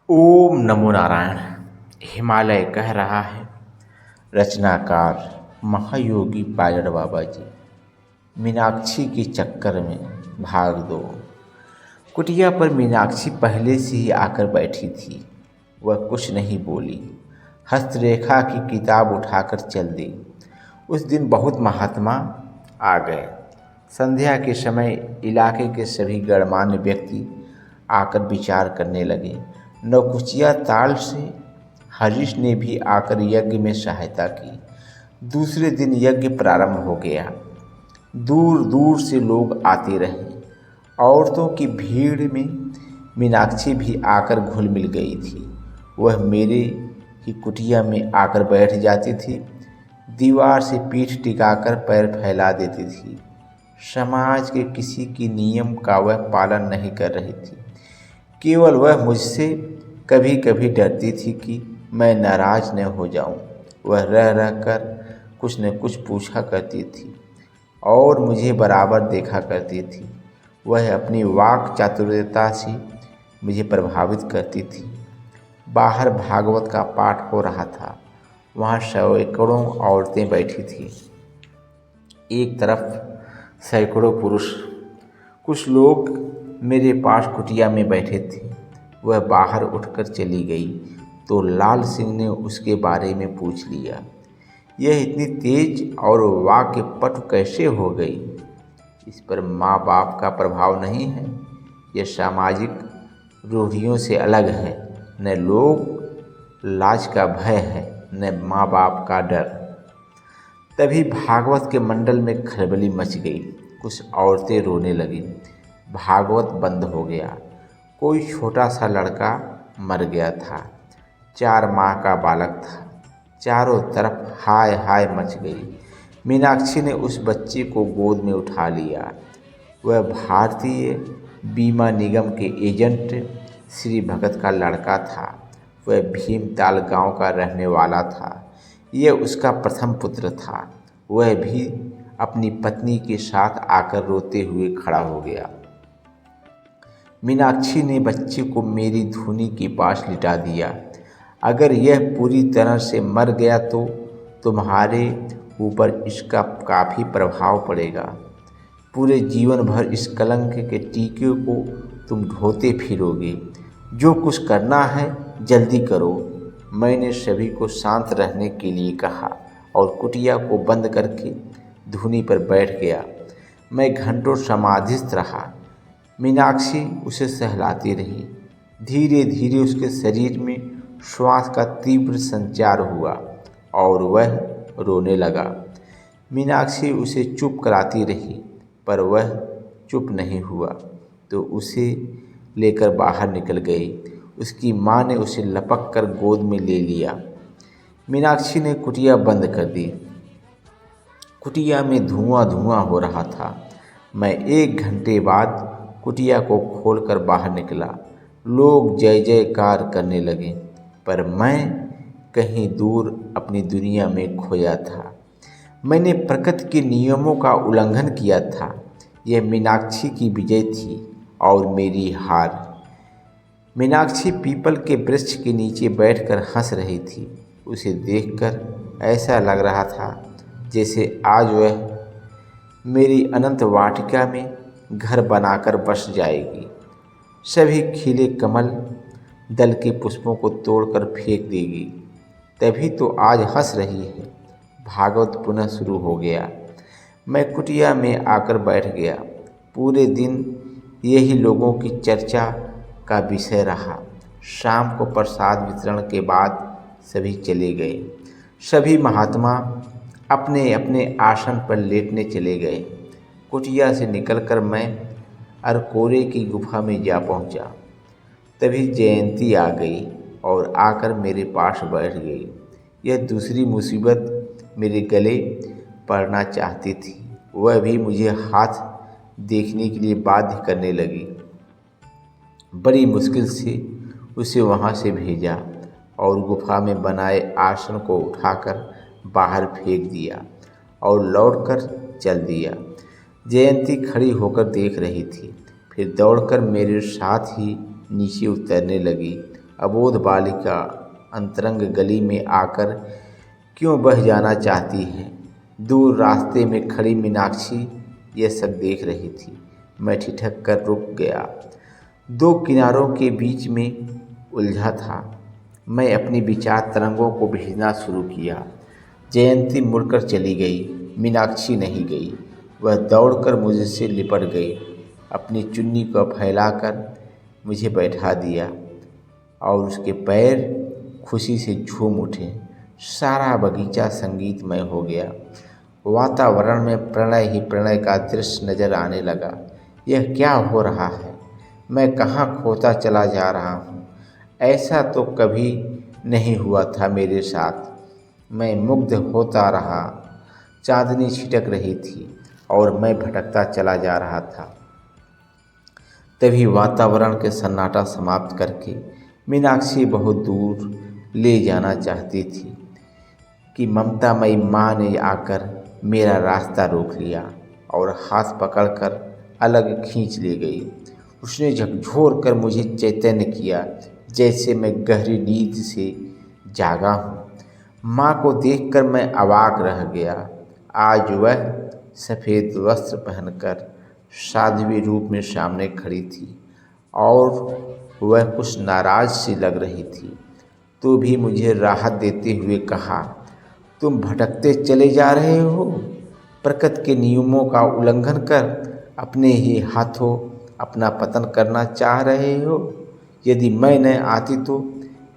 ओम नमो नारायण। हिमालय कह रहा है, रचनाकार महायोगी पायलट बाबा जी। मीनाक्षी के चक्कर में भाग दो। कुटिया पर मीनाक्षी पहले से ही आकर बैठी थी। वह कुछ नहीं बोली, हस्तरेखा की किताब उठाकर चल दी। उस दिन बहुत महात्मा आ गए। संध्या के समय इलाके के सभी गणमान्य व्यक्ति आकर विचार करने लगे। नौकुचिया ताल से हरीश ने भी आकर यज्ञ में सहायता की। दूसरे दिन यज्ञ प्रारंभ हो गया। दूर दूर से लोग आते रहे। औरतों की भीड़ में मीनाक्षी भी आकर घुल मिल गई थी। वह मेरे ही कुटिया में आकर बैठ जाती थी। दीवार से पीठ टिकाकर पैर फैला देती थी। समाज के किसी की नियम का वह पालन नहीं कर रही थी। केवल वह मुझसे कभी कभी डरती थी कि मैं नाराज न हो जाऊं। वह रह रह कर कुछ न कुछ पूछा करती थी और मुझे बराबर देखा करती थी। वह अपनी वाक चातुर्यता से मुझे प्रभावित करती थी। बाहर भागवत का पाठ हो रहा था। वहाँ सैकड़ों औरतें बैठी थीं। एक तरफ सैकड़ों पुरुष। कुछ लोग मेरे पास कुटिया में बैठे थे। वह बाहर उठकर चली गई तो लाल सिंह ने उसके बारे में पूछ लिया। यह इतनी तेज और वाक्पटु कैसे हो गई? इस पर माँ बाप का प्रभाव नहीं है। यह सामाजिक रूढ़ियों से अलग है। न लोग लाज का भय है, न माँ बाप का डर। तभी भागवत के मंडल में खलबली मच गई। कुछ औरतें रोने लगीं। भागवत बंद हो गया। कोई छोटा सा लड़का मर गया था। 4 माह का बालक था। चारों तरफ हाय हाय मच गई। मीनाक्षी ने उस बच्चे को गोद में उठा लिया। वह भारतीय बीमा निगम के एजेंट श्री भगत का लड़का था। वह भीमताल गांव का रहने वाला था। यह उसका प्रथम पुत्र था। वह भी अपनी पत्नी के साथ आकर रोते हुए खड़ा हो गया। मीनाक्षी ने बच्चे को मेरी धूनी के पास लिटा दिया। अगर यह पूरी तरह से मर गया तो तुम्हारे ऊपर इसका काफ़ी प्रभाव पड़ेगा। पूरे जीवन भर इस कलंक के टीके को तुम ढोते फिरोगे। जो कुछ करना है जल्दी करो। मैंने सभी को शांत रहने के लिए कहा और कुटिया को बंद करके धूनी पर बैठ गया। मैं घंटों समाधिस्थ रहा। मीनाक्षी उसे सहलाती रही। धीरे धीरे उसके शरीर में श्वास का तीव्र संचार हुआ और वह रोने लगा। मीनाक्षी उसे चुप कराती रही, पर वह चुप नहीं हुआ तो उसे लेकर बाहर निकल गई। उसकी माँ ने उसे लपक कर गोद में ले लिया। मीनाक्षी ने कुटिया बंद कर दी। कुटिया में धुआं धुआं हो रहा था। मैं 1 घंटे बाद कुटिया को खोलकर बाहर निकला। लोग जय जयकार करने लगे, पर मैं कहीं दूर अपनी दुनिया में खोया था। मैंने प्रकृति के नियमों का उल्लंघन किया था। यह मीनाक्षी की विजय थी और मेरी हार। मीनाक्षी पीपल के वृक्ष के नीचे बैठकर हंस रही थी। उसे देखकर ऐसा लग रहा था जैसे आज वह मेरी अनंत वाटिका में घर बनाकर बस जाएगी। सभी खिले कमल दल के पुष्पों को तोड़कर फेंक देगी। तभी तो आज हंस रही है। भागवत पुनः शुरू हो गया। मैं कुटिया में आकर बैठ गया। पूरे दिन यही लोगों की चर्चा का विषय रहा। शाम को प्रसाद वितरण के बाद सभी चले गए। सभी महात्मा अपने अपने आसन पर लेटने चले गए। कुटिया से निकलकर मैं अरकोरे की गुफा में जा पहुंचा। तभी जयंती आ गई और आकर मेरे पास बैठ गई। यह दूसरी मुसीबत मेरे गले पड़ना चाहती थी। वह भी मुझे हाथ देखने के लिए बाध्य करने लगी। बड़ी मुश्किल से उसे वहाँ से भेजा और गुफा में बनाए आसन को उठाकर बाहर फेंक दिया और लौटकर चल दिया। जयंती खड़ी होकर देख रही थी, फिर दौड़कर मेरे साथ ही नीचे उतरने लगी अबोध बालिका अंतरंग गली में आकर क्यों बह जाना चाहती है। दूर रास्ते में खड़ी मीनाक्षी यह सब देख रही थी। मैं ठिठक कर रुक गया। दो किनारों के बीच में उलझा था। मैं अपनी विचार तरंगों को भेजना शुरू किया। जयंती मुड़कर चली गई, मीनाक्षी नहीं गई। वह दौड़कर मुझसे लिपट गई, अपनी चुन्नी को फैलाकर मुझे बैठा दिया और उसके पैर खुशी से झूम उठे। सारा बगीचा संगीतमय हो गया। वातावरण में प्रणय ही प्रणय का दृश्य नजर आने लगा। यह क्या हो रहा है? मैं कहाँ खोता चला जा रहा हूँ? ऐसा तो कभी नहीं हुआ था मेरे साथ। मैं मुग्ध होता रहा। चांदनी छिटक रही थी और मैं भटकता चला जा रहा था। तभी वातावरण के सन्नाटा समाप्त करके मीनाक्षी बहुत दूर ले जाना चाहती थी कि ममतामयी माँ ने आकर मेरा रास्ता रोक लिया और हाथ पकड़कर अलग खींच ले गई। उसने झकझोर कर मुझे चैतन्य किया, जैसे मैं गहरी नींद से जागा हूँ। माँ को देखकर मैं अवाक रह गया। आज वह सफ़ेद वस्त्र पहनकर साध्वी रूप में सामने खड़ी थी और वह कुछ नाराज सी लग रही थी। तो भी मुझे राहत देते हुए कहा, तुम भटकते चले जा रहे हो, प्रकृति के नियमों का उल्लंघन कर अपने ही हाथों अपना पतन करना चाह रहे हो। यदि मैं न आती तो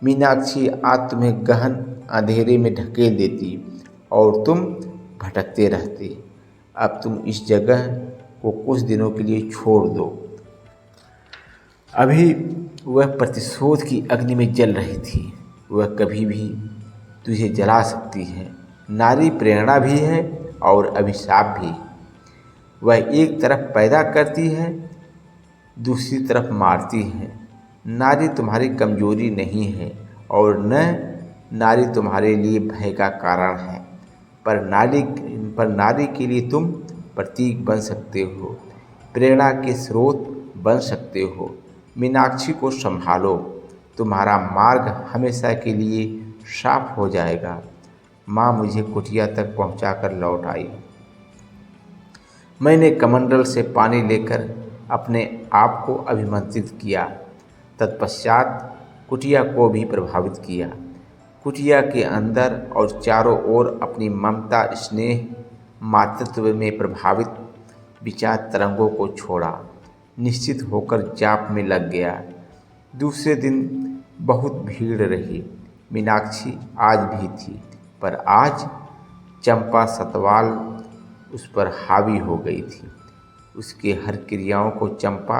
मीनाक्षी आज तुम्हें गहन अंधेरे में ढकेल देती और तुम भटकते रहते। अब तुम इस जगह को कुछ दिनों के लिए छोड़ दो। अभी वह प्रतिशोध की अग्नि में जल रही थी। वह कभी भी तुझे जला सकती है। नारी प्रेरणा भी है और अभिशाप भी। वह एक तरफ पैदा करती है, दूसरी तरफ मारती है। नारी तुम्हारी कमजोरी नहीं है और न नारी तुम्हारे लिए भय का कारण है, पर नारी के लिए तुम प्रतीक बन सकते हो, प्रेरणा के स्रोत बन सकते हो। मीनाक्षी को संभालो, तुम्हारा मार्ग हमेशा के लिए साफ हो जाएगा। माँ मुझे कुटिया तक पहुँचाकर लौट आई। मैंने कमंडल से पानी लेकर अपने आप को अभिमंत्रित किया। तत्पश्चात कुटिया को भी प्रभावित किया। कुटिया के अंदर और चारों ओर अपनी ममता, स्नेह, मातृत्व में प्रभावित विचार तरंगों को छोड़ा। निश्चित होकर जाप में लग गया। दूसरे दिन बहुत भीड़ रही। मीनाक्षी आज भी थी, पर आज चंपा सतवाल उस पर हावी हो गई थी। उसके हर क्रियाओं को चंपा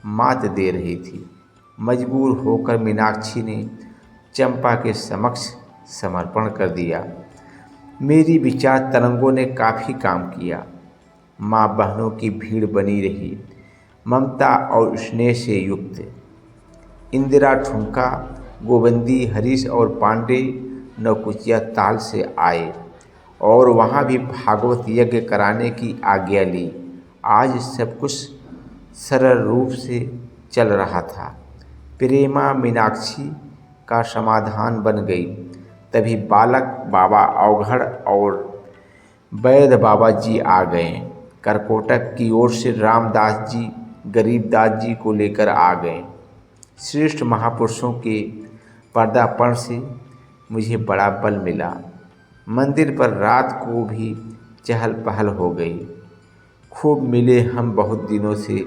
मात दे रही थी। मजबूर होकर मीनाक्षी ने चंपा के समक्ष समर्पण कर दिया। मेरी विचार तरंगों ने काफ़ी काम किया। माँ बहनों की भीड़ बनी रही, ममता और स्नेह से युक्त। इंदिरा, ठुमका, गोविंदी, हरीश और पांडे नौकुचिया ताल से आए और वहाँ भी भागवत यज्ञ कराने की आज्ञा ली। आज सब कुछ सरल रूप से चल रहा था। प्रेमा मीनाक्षी का समाधान बन गई। तभी बालक बाबा अवघड़ और वैद बाबा जी आ गए। करकोटक की ओर से रामदास जी गरीबदास जी को लेकर आ गए। श्रेष्ठ महापुरुषों के पर्दापण से मुझे बड़ा बल मिला। मंदिर पर रात को भी चहल पहल हो गई। खूब मिले हम बहुत दिनों से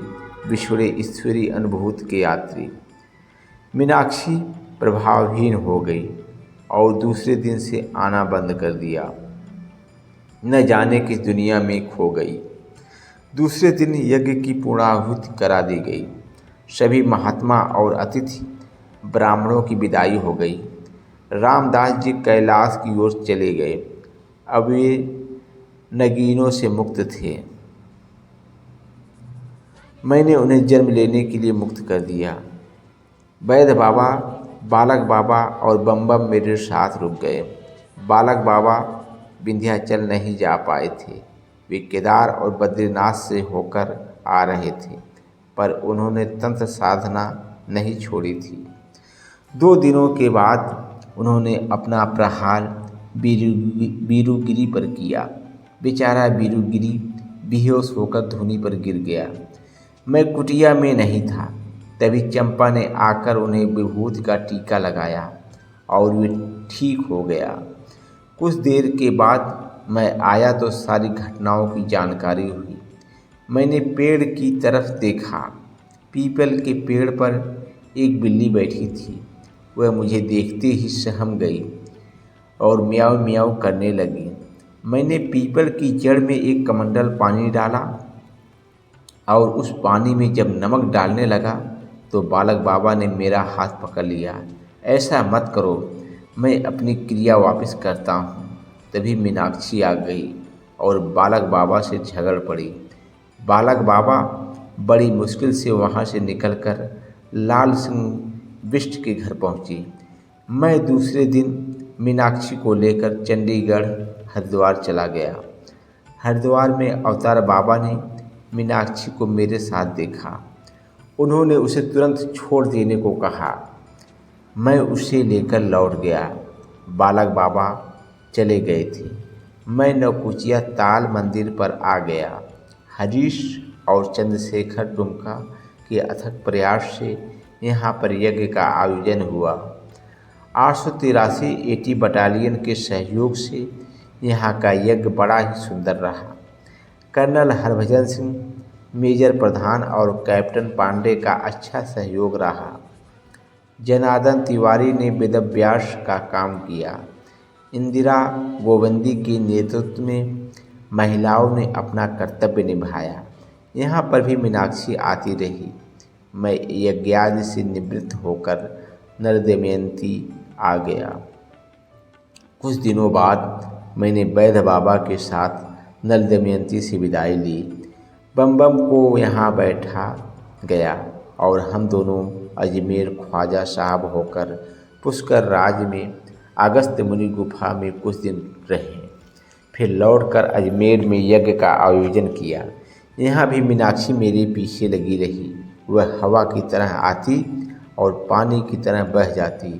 विछुड़े ईश्वरीय अनुभूति के यात्री। मीनाक्षी प्रभावहीन हो गई और दूसरे दिन से आना बंद कर दिया। न जाने किस दुनिया में खो गई। दूसरे दिन यज्ञ की पूर्णाहुति करा दी गई। सभी महात्मा और अतिथि ब्राह्मणों की विदाई हो गई। रामदास जी कैलाश की ओर चले गए। अब वे नगीनों से मुक्त थे। मैंने उन्हें जन्म लेने के लिए मुक्त कर दिया। वैद बाबा, बालक बाबा और बम बम मेरे साथ रुक गए। बालक बाबा विंध्याचल नहीं जा पाए थे। वे केदार और बद्रीनाथ से होकर आ रहे थे, पर उन्होंने तंत्र साधना नहीं छोड़ी थी। 2 दिनों के बाद उन्होंने अपना प्रहार बीरूगिरी पर किया। बेचारा बीरूगिरी बेहोश होकर धूनी पर गिर गया। मैं कुटिया में नहीं था, तभी चंपा ने आकर उन्हें विभूति का टीका लगाया और वे ठीक हो गया। कुछ देर के बाद मैं आया तो सारी घटनाओं की जानकारी हुई। मैंने पेड़ की तरफ देखा। पीपल के पेड़ पर एक बिल्ली बैठी थी। वह मुझे देखते ही सहम गई और म्याऊं म्याऊं करने लगी। मैंने पीपल की जड़ में एक कमंडल पानी डाला और उस पानी में जब नमक डालने लगा तो बालक बाबा ने मेरा हाथ पकड़ लिया। ऐसा मत करो, मैं अपनी क्रिया वापस करता हूँ। तभी मीनाक्षी आ गई और बालक बाबा से झगड़ पड़ी। बालक बाबा बड़ी मुश्किल से वहाँ से निकलकर लाल सिंह बिष्ट के घर पहुँची। मैं दूसरे दिन मीनाक्षी को लेकर चंडीगढ़ हरिद्वार चला गया। हरिद्वार में अवतार बाबा ने मीनाक्षी को मेरे साथ देखा। उन्होंने उसे तुरंत छोड़ देने को कहा। मैं उसे लेकर लौट गया। बालक बाबा चले गए थे। मैं नौकुचिया ताल मंदिर पर आ गया। हरीश और चंद्रशेखर डुमका के अथक प्रयास से यहाँ पर यज्ञ का आयोजन हुआ। 883 एटी बटालियन के सहयोग से यहाँ का यज्ञ बड़ा ही सुंदर रहा। कर्नल हरभजन सिंह, मेजर प्रधान और कैप्टन पांडे का अच्छा सहयोग रहा। जनार्दन तिवारी ने वेदव्यास का काम किया। इंदिरा गोविंदी के नेतृत्व में महिलाओं ने अपना कर्तव्य निभाया। यहाँ पर भी मीनाक्षी आती रही। मैं यज्ञादि से निवृत्त होकर नल दमयंती आ गया। कुछ दिनों बाद मैंने वैद्य बाबा के साथ नल दमयंती से विदाई ली। बम बम को यहाँ बैठा गया और हम दोनों अजमेर ख्वाजा साहब होकर पुष्कर राज में अगस्त्य मुनि गुफा में कुछ दिन रहे। फिर लौटकर अजमेर में यज्ञ का आयोजन किया। यहाँ भी मीनाक्षी मेरे पीछे लगी रही। वह हवा की तरह आती और पानी की तरह बह जाती।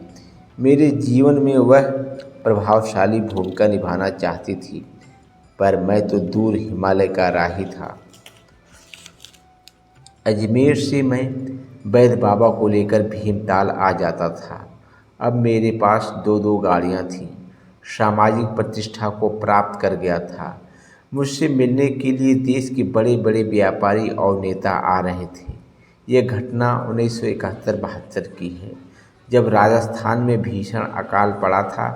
मेरे जीवन में वह प्रभावशाली भूमिका निभाना चाहती थी, पर मैं तो दूर हिमालय का राही था। अजमेर से मैं वैद्य बाबा को लेकर भीमताल आ जाता था। अब मेरे पास 2-2 गाड़ियाँ थीं। सामाजिक प्रतिष्ठा को प्राप्त कर गया था। मुझसे मिलने के लिए देश के बड़े बड़े व्यापारी और नेता आ रहे थे। यह घटना 1971-72 की है, जब राजस्थान में भीषण अकाल पड़ा था।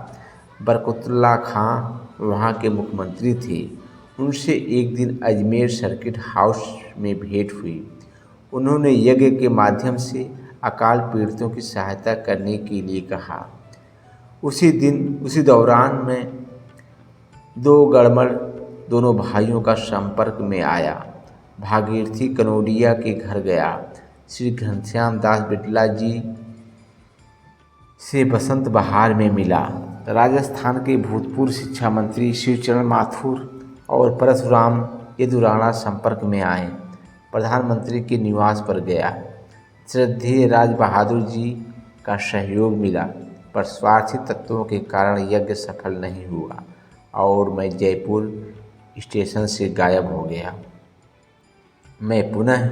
बरकतुल्लाह खां वहाँ के मुख्यमंत्री थे। उनसे एक दिन अजमेर सर्किट हाउस में भेंट हुई। उन्होंने यज्ञ के माध्यम से अकाल पीड़ितों की सहायता करने के लिए कहा। उसी दौरान मैं 2 गड़मड़ दोनों भाइयों का संपर्क में आया। भागीरथी कनोडिया के घर गया। श्री घनश्याम दास बिड़ला जी से बसंत बहार में मिला। राजस्थान के भूतपूर्व शिक्षा मंत्री शिवचरण माथुर और परशुराम यदुराणा संपर्क में आए। प्रधानमंत्री के निवास पर गया। श्रद्धेय राज बहादुर जी का सहयोग मिला, पर स्वार्थी तत्वों के कारण यज्ञ सफल नहीं हुआ और मैं जयपुर स्टेशन से गायब हो गया। मैं पुनः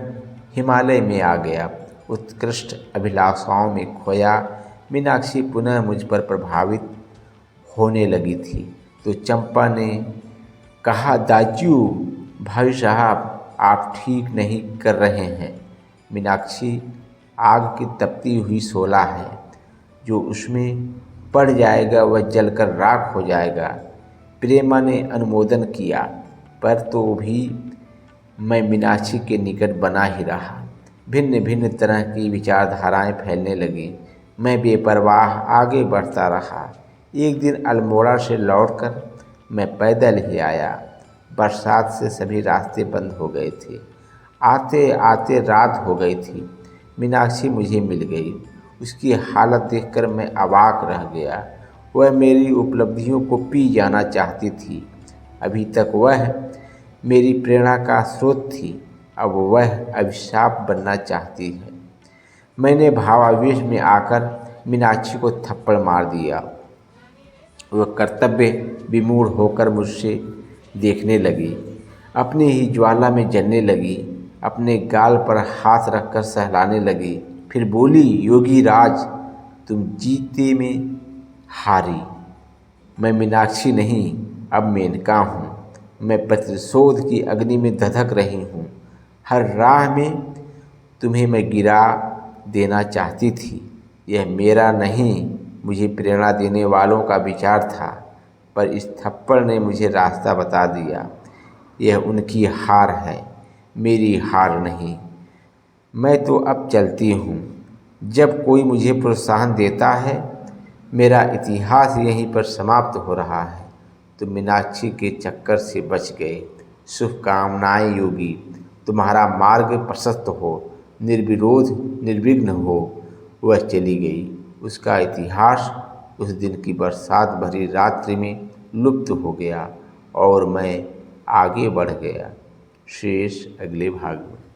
हिमालय में आ गया, उत्कृष्ट अभिलाषाओं में खोया। मीनाक्षी पुनः मुझ पर प्रभावित होने लगी थी तो चंपा ने कहा, दाजू भाई साहब, आप ठीक नहीं कर रहे हैं। मीनाक्षी आग की तपती हुई शोला है, जो उसमें पड़ जाएगा वह जलकर राख हो जाएगा। प्रेमा ने अनुमोदन किया, पर तो भी मैं मीनाक्षी के निकट बना ही रहा। भिन्न भिन्न तरह की विचारधाराएं फैलने लगीं। मैं बेपरवाह आगे बढ़ता रहा। एक दिन अल्मोड़ा से लौटकर मैं पैदल ही आया। बरसात से सभी रास्ते बंद हो गए थे। आते आते रात हो गई थी। मीनाक्षी मुझे मिल गई। उसकी हालत देखकर मैं अवाक रह गया। वह मेरी उपलब्धियों को पी जाना चाहती थी। अभी तक वह मेरी प्रेरणा का स्रोत थी, अब वह अभिशाप बनना चाहती है। मैंने भावावेश में आकर मीनाक्षी को थप्पड़ मार दिया। वह कर्तव्य विमूढ़ होकर मुझसे देखने लगी, अपनी ही ज्वाला में जलने लगी, अपने गाल पर हाथ रखकर सहलाने लगी। फिर बोली, योगी राज, तुम जीते में हारी। मैं मीनाक्षी नहीं, अब मेनका हूँ। मैं प्रतिशोध की अग्नि में धधक रही हूँ। हर राह में तुम्हें मैं गिरा देना चाहती थी। यह मेरा नहीं, मुझे प्रेरणा देने वालों का विचार था, पर इस थप्पड़ ने मुझे रास्ता बता दिया। यह उनकी हार है, मेरी हार नहीं। मैं तो अब चलती हूँ। जब कोई मुझे प्रोत्साहन देता है, मेरा इतिहास यहीं पर समाप्त हो रहा है। तो मीनाक्षी के चक्कर से बच गए। शुभकामनाएं योगी, तुम्हारा मार्ग प्रशस्त हो, निर्विरोध निर्विघ्न हो। वह चली गई। उसका इतिहास उस दिन की बरसात भरी रात्रि में लुप्त हो गया और मैं आगे बढ़ गया। शेष अगले भाग में।